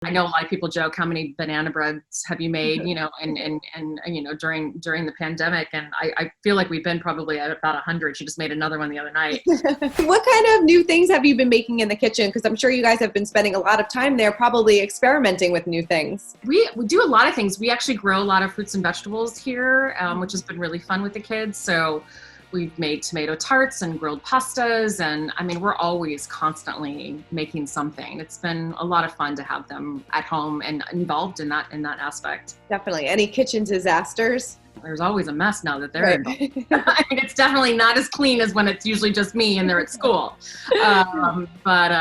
I know a lot of people joke, how many banana breads have you made, and during the pandemic. And I feel like we've been probably at about 100. She just made another one the other night. What kind of new things have you been making in the kitchen? Because I'm sure you guys have been spending a lot of time there, probably experimenting with new things. We do a lot of things. We actually grow a lot of fruits and vegetables here, which has been really fun with the kids. So we've made tomato tarts and grilled pastas. And I mean, we're always constantly making something. It's been a lot of fun to have them at home and involved in that aspect. Definitely. Any kitchen disasters? There's always a mess now that they're involved. I mean, it's definitely not as clean as when it's usually just me and they're at school. But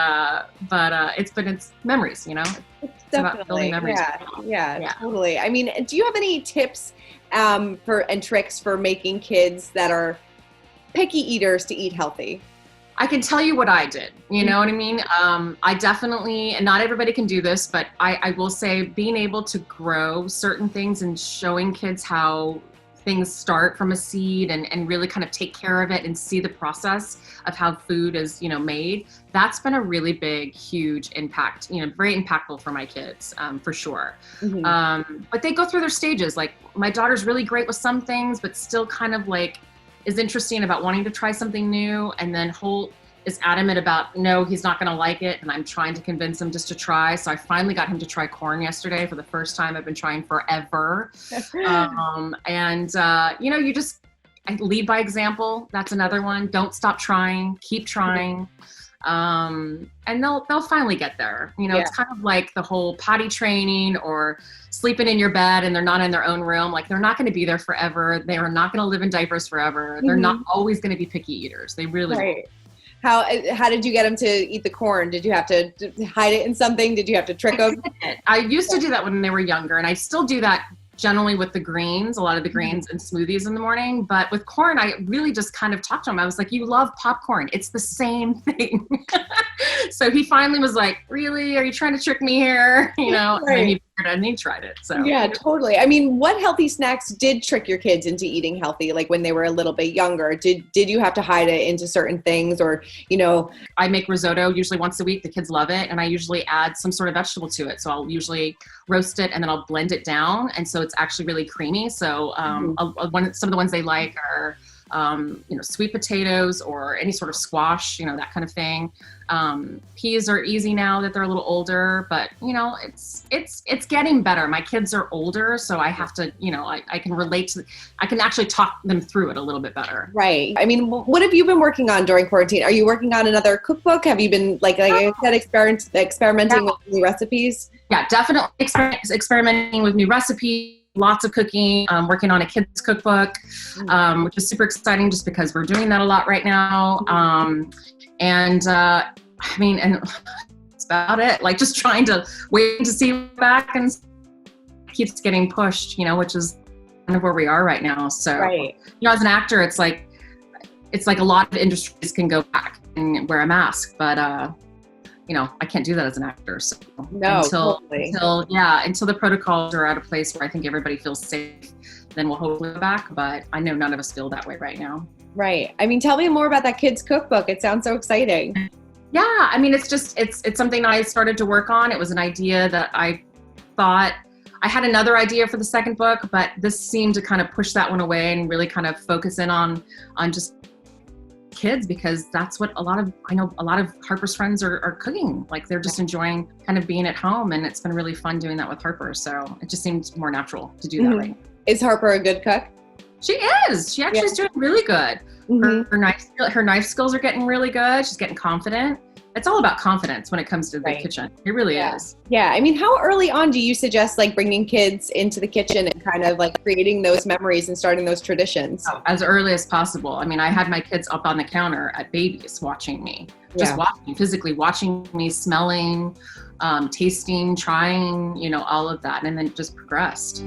it's memories, It's about building memories. Yeah, totally. I mean, do you have any tips and tricks for making kids that are picky eaters to eat healthy? I can tell you what I did. You know what I mean? I definitely, and not everybody can do this, but I will say being able to grow certain things and showing kids how things start from a seed and really kind of take care of it and see the process of how food is, made. That's been a really big, huge impact, very impactful for my kids, for sure. Mm-hmm. But they go through their stages. Like my daughter's really great with some things, but still kind of like is interesting about wanting to try something new. And then Holt is adamant about, no, he's not going to like it. And I'm trying to convince him just to try. So I finally got him to try corn yesterday for the first time. I've been trying forever. I lead by example. That's another one. Don't stop trying, keep trying. And they'll finally get there. It's kind of like the whole potty training or sleeping in your bed and they're not in their own room. Like they're not going to be there forever. They are not going to live in diapers forever. They're not always going to be picky eaters. They really won't. How did you get them to eat the corn? Did you have to hide it in something? Did you have to trick them? I used to do that when they were younger, and I still do that generally with the greens, a lot of the greens and smoothies in the morning. But with corn, I really just kind of talked to him. I was like, you love popcorn. It's the same thing. So he finally was like, really? Are you trying to trick me here? Right. And he tried it. So yeah, totally. I mean, what healthy snacks did trick your kids into eating healthy? Like when they were a little bit younger, did you have to hide it into certain things or, I make risotto usually once a week. The kids love it. And I usually add some sort of vegetable to it. So I'll usually roast it and then I'll blend it down. And so it's actually really creamy. So some of the ones they like are, sweet potatoes or any sort of squash, that kind of thing. Peas are easy now that they're a little older, but it's getting better. My kids are older, so I have to, I can relate to, I can actually talk them through it a little bit better. Right. I mean, what have you been working on during quarantine? Are you working on another cookbook? Have you been like I said, experimenting with new recipes? Yeah, definitely experimenting with new recipes. Lots of cooking, working on a kids cookbook, which is super exciting just because we're doing that a lot right now. And that's about it. Like just trying to wait to see back and keeps getting pushed, which is kind of where we are right now. So, right. As an actor, it's like a lot of industries can go back and wear a mask, but I can't do that as an actor. So until the protocols are at a place where I think everybody feels safe, then we'll hopefully go back. But I know none of us feel that way right now. Right. I mean, tell me more about that kids cookbook. It sounds so exciting. Yeah. I mean, it's something I started to work on. It was an idea that I thought I had another idea for the second book, but this seemed to kind of push that one away and really kind of focus in on just kids, because that's what I know a lot of Harper's friends are cooking. Like they're just enjoying kind of being at home, and it's been really fun doing that with Harper. So it just seems more natural to do that right now. Is Harper a good cook? She is. She actually is doing really good. Her knife skills are getting really good. She's getting confident. It's all about confidence when it comes to the kitchen. It really is. Yeah. I mean, how early on do you suggest like bringing kids into the kitchen and kind of like creating those memories and starting those traditions? Oh, as early as possible. I mean, I had my kids up on the counter at babies watching me, physically watching me, smelling, tasting, trying, all of that. And then it just progressed.